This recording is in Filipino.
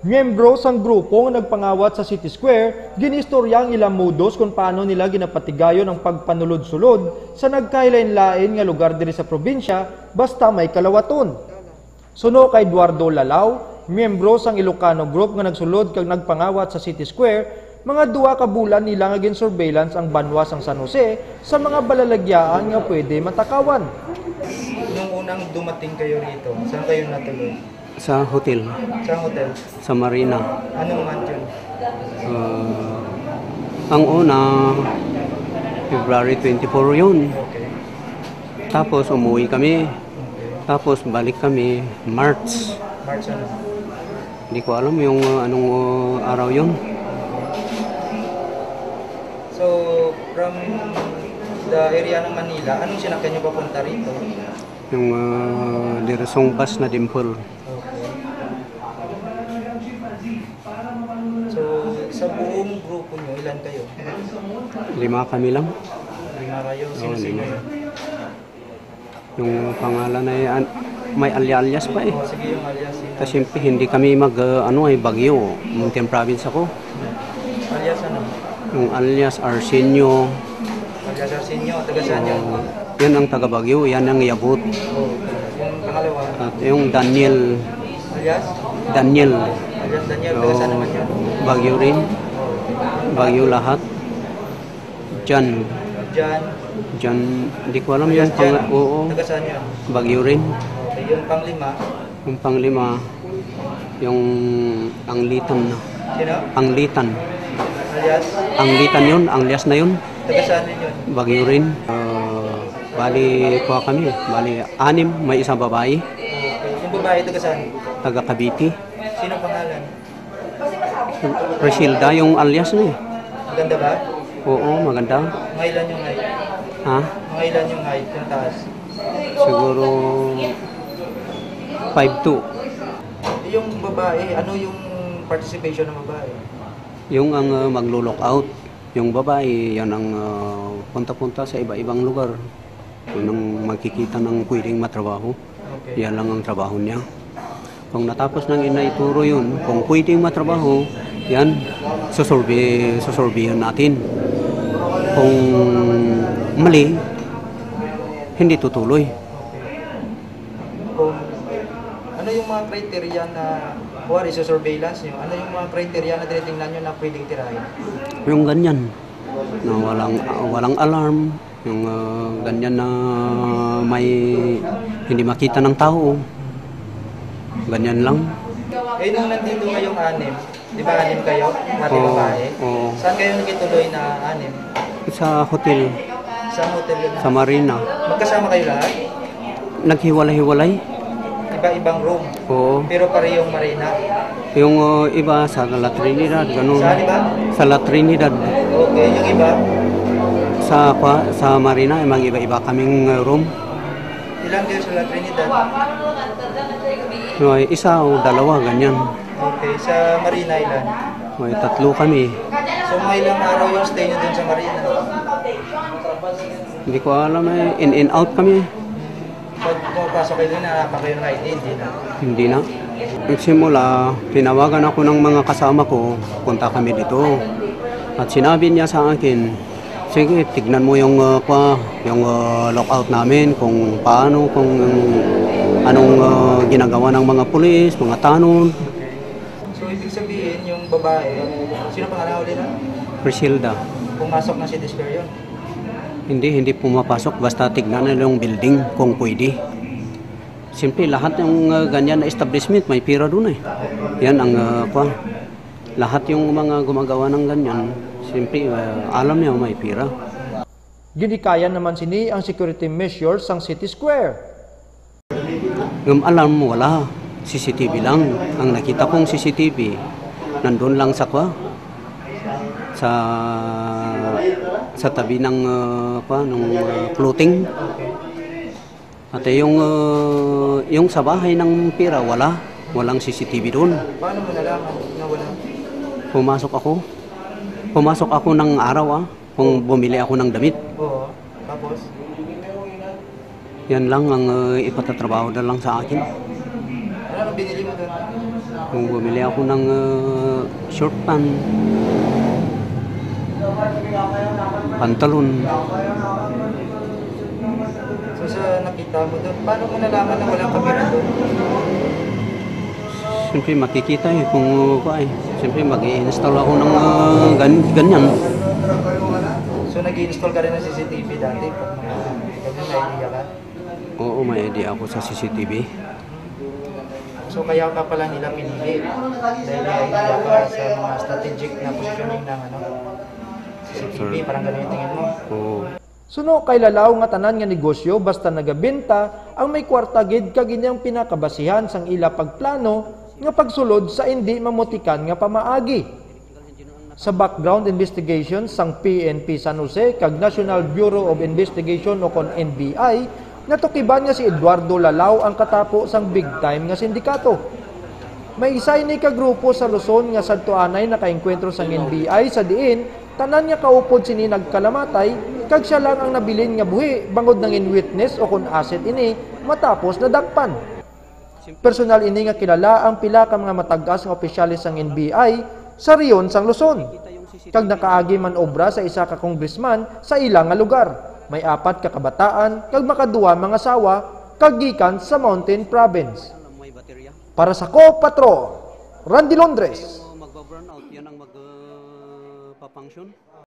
Miyembro sang grupong nagpangawat sa City Square, ginistorya ang ilang modus kung paano nila ginapatigayon ang pagpanulod-sulod sa nagkailain-lain nga lugar diri sa probinsya basta may kalawaton. Suno kay Eduardo Lalao, miyembro sang Ilocano Group nga nagsulod kag nagpangawat sa City Square, mga 2 ka bulan nila nga gin-surveillance ang banwa sang San Jose sa mga balalagyaan nga pwede matakawan. Nung unang dumating kayo rito, saan kayo natuloy? Sa hotel. Sa hotel? Sa Marina. Anong month yun? Ang una, February 24 yun. Okay. Tapos umuwi kami. Okay. Tapos balik kami March. March ano? Hindi ko alam yung anong araw yun. So, from the area ng Manila, anong sinakyan nyo papunta rito? Yung Diresong Bus na Dimple. So, sa buong grupo nyo, ilan kayo? 5 kami lang. 5 kayo? Sino-sino yun? Yung pangalan ay may alias pa eh. Sige yung alias. Kasi siyempre hindi kami Baguio. Mountain Province ako. Alias ano? Yung alias Arsenio. Alias Arsenio, taga saan yun? Yan ang taga Baguio, yan ang Yabut. Yung pangalawa? At yung Daniel. Alias? Daniel. Alias Daniel, taga saan naman yun? Baguio rin. Baguio lahat. Jan. Jan, hindi ko alam yung oo. Taga saan yun? Baguio rin. Okay, yung panglima? Yung panglima, yung Anglitan na. Sino? Anglitan. Alias? Anglitan yun, alias na yun. Taga saan yun? Baguio rin. Bali, kuha kami. Bali, 6, may isang babae. Okay. Yung babae, taga saan? Taga Cavite. Sino pangalan? Resilda, yung alias na eh. Maganda ba? Oo, maganda. Mga ilan yung height? Ha? Mga ilan yung height, yung taas? Siguro 5'2". Yung babae, ano yung participation ng babae? Yung ang maglo-lockout. Yung babae, yan ang punta-punta sa iba-ibang lugar. Yun ang magkikita ng pwedeng matrabaho. Okay. Yan lang ang trabaho niya. Kung natapos nang inaituro yun, kung pwedeng matrabaho, yan, susurveyan natin. Kung mali, hindi tutuloy. Kung ano yung mga criteria na kuwari sa surveillance nyo, ano yung mga criteria na tinitingnan nyo na pwedeng tirahin? Yung ganyan, na walang alarm, yung ganyan na may hindi makita ng tao. Ganyan lang. Eh, nung nandito ngayong 6, di ba 6 kayo? Pati babae? Oo. Saan kayo nagituloy na 6? Sa hotel, Sa hotel yun? sa Marina. Magkasama kayo lahat? Naghiwalay-hiwalay. Iba-ibang room? Oo. Pero parehong Marina? Yung iba sa La Trinidad, ganun. Saan iba? Sa La Trinidad. Okay, yung iba? Sa Marina, mga iba-iba kaming room. Ilan kayo sa La Trinidad? May isa o dalawa, ganyan. Okay, sa Marina ilan? May 3 kami. So mga ilang araw yung stay nyo dun sa Marina? Hindi ko alam eh, in out kami. Pag pumapasok kayo dun, narapan kayo ng ID, hindi na? Hindi na. Nagsimula, tinawagan ako ng mga kasama ko, punta kami dito. At sinabi niya sa akin, sige, tignan mo yung lockout namin, kung paano, kung anong ginagawa ng mga pulis, mga tanod. So ibig sabihin, yung babae, sino pangalan ulit na? Resilda. Pumasok na si Square yun? Hindi pumapasok, basta tignan nila yung building kung pwede. Siyempre, lahat ng ganyan na establishment, may pira doon eh. Yan ang lahat yung mga gumagawa ng ganyan, siyempre, alam niya may pira. Ginikayan naman sini ang security measures sang City Square. Yung alarm wala, CCTV lang. Ang nakita kong CCTV, nandun lang sa tabi ng floating. At yung sa bahay ng pira, walang CCTV doon. Paano mo nalaman na wala? Pumasok ako ng araw kung bumili ako ng damit. Oo, tapos? Yan lang ang ipatatrabaho na lang sa akin. Ano binili mo doon? Kung bumili ako ng short pant, pantalon. So sa nakita mo doon, paano mo nalaman na walang kamera doon? Siyempre makikita kung siyempre mag-i-install ako ng ganyan. So nag-i-install ka rin ng CCTV dati pag may idea ka? Oo, may idea ako sa CCTV. So kaya ka pala nila pinili dahil may idea ka sa mga strategic na positioning ng CCTV, parang gano'n yung tingin mo? Oo. Suno kay lalaw nga tanan nga negosyo basta nagabenta ang may kwarta gid kag inyang pinakabasihan sang ila pagplano nga pagsulod sa hindi mamutikan nga pamaagi. Sa background investigation sang PNP San Jose kag National Bureau of Investigation o kon NBI natukiban nga si Eduardo Lalao ang katapo sang big time nga sindikato. May isay ni ka grupo sa Luzon nga sadtuanay nakaengkwentro sang NBI sa diin tanan nga kaupod sini nagkalamatay kag siya lang ang nabilin nga buhi bangod ng in-witness o kon asset ini matapos nadakpan. Personal ini nga kilala ang pila ka mga matag-as nga opisyalis sang NBI sa riyon sang Luzon. Kag nakaagi man obra sa isa ka congressman sa ilang nga lugar. May 4 ka kabataan kag makaduwa mga sawa kag gikan sa Mountain Province. Para sa Ko Patro, Randy Londres. Magba-burn out yan ang magpapunction.